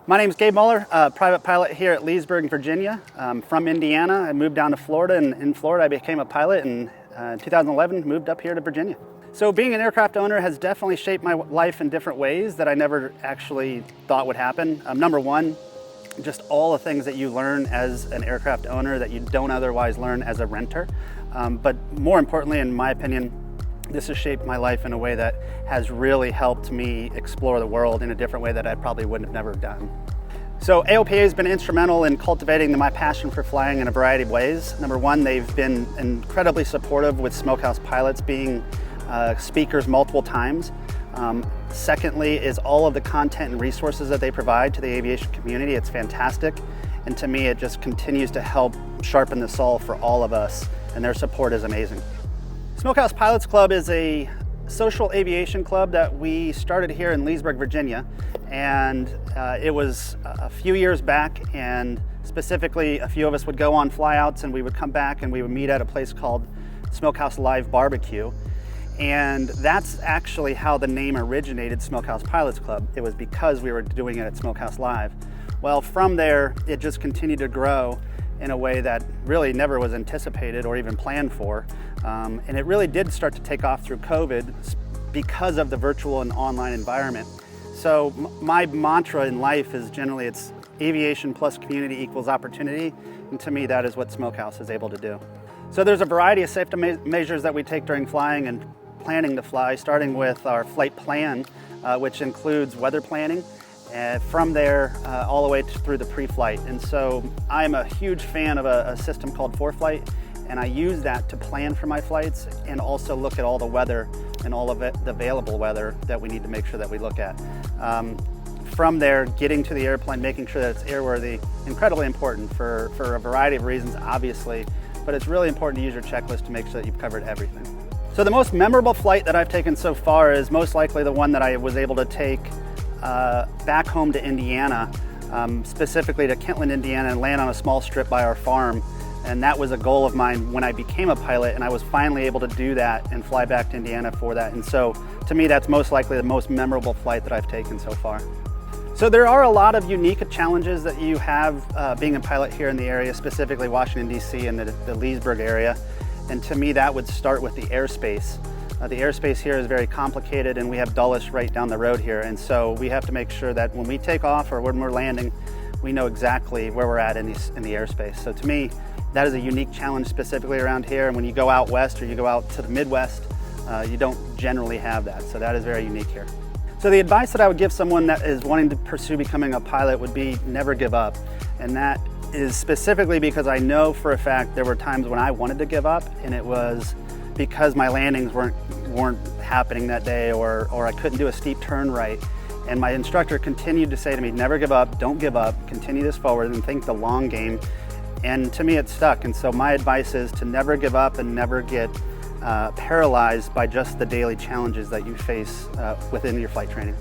My name is Gabe Muller, private pilot here at Leesburg, Virginia. I'm from Indiana. I moved down to Florida, and in Florida I became a pilot, and in 2011 moved up here to Virginia. So being an aircraft owner has definitely shaped my life in different ways that I never actually thought would happen. Number one, just all the things that you learn as an aircraft owner that you don't otherwise learn as a renter. But more importantly, in my opinion, this has shaped my life in a way that has really helped me explore the world in a different way that I probably would have never done. So AOPA has been instrumental in cultivating my passion for flying in a variety of ways. Number one, they've been incredibly supportive with Smokehouse Pilots being speakers multiple times. Secondly is all of the content and resources that they provide to the aviation community. It's fantastic. And to me, it just continues to help sharpen the saw for all of us, and their support is amazing. Smokehouse Pilots Club is a social aviation club that we started here in Leesburg, Virginia. And it was a few years back, and specifically a few of us would go on flyouts and we would come back and we would meet at a place called Smokehouse Live Barbecue. And that's actually how the name originated, Smokehouse Pilots Club. It was because we were doing it at Smokehouse Live. Well, from there, it just continued to grow in a way that really never was anticipated or even planned for. And it really did start to take off through COVID because of the virtual and online environment. So my mantra in life is generally it's aviation plus community equals opportunity. And to me, that is what Smokehouse is able to do. So there's a variety of safety measures that we take during flying and planning to fly, starting with our flight plan, which includes weather planning. And from there, all the way through the pre-flight. And so I'm a huge fan of a system called ForeFlight, and I use that to plan for my flights and also look at all the weather and all of the available weather that we need to make sure that we look at. From there, getting to the airplane, making sure that it's airworthy, incredibly important for a variety of reasons, obviously, but it's really important to use your checklist to make sure that you've covered everything. So the most memorable flight that I've taken so far is most likely the one that I was able to take back home to Indiana, specifically to Kentland, Indiana, and land on a small strip by our farm. And that was a goal of mine when I became a pilot, and I was finally able to do that and fly back to Indiana for that. And so to me, that's most likely the most memorable flight that I've taken so far. So there are a lot of unique challenges that you have being a pilot here in the area, specifically Washington, D.C. and the Leesburg area. And to me, that would start with the airspace. The airspace here is very complicated, and we have Dulles right down the road here. And so we have to make sure that when we take off or when we're landing, we know exactly where we're at in the airspace. So to me, that is a unique challenge specifically around here. And when you go out west or you go out to the Midwest, you don't generally have that. So that is very unique here. So the advice that I would give someone that is wanting to pursue becoming a pilot would be never give up. And that is specifically because I know for a fact there were times when I wanted to give up, and it was because my landings weren't happening that day, or I couldn't do a steep turn right. And my instructor continued to say to me, never give up, don't give up, continue this forward and think the long game. And to me, it stuck. And so my advice is to never give up and never get paralyzed by just the daily challenges that you face within your flight training.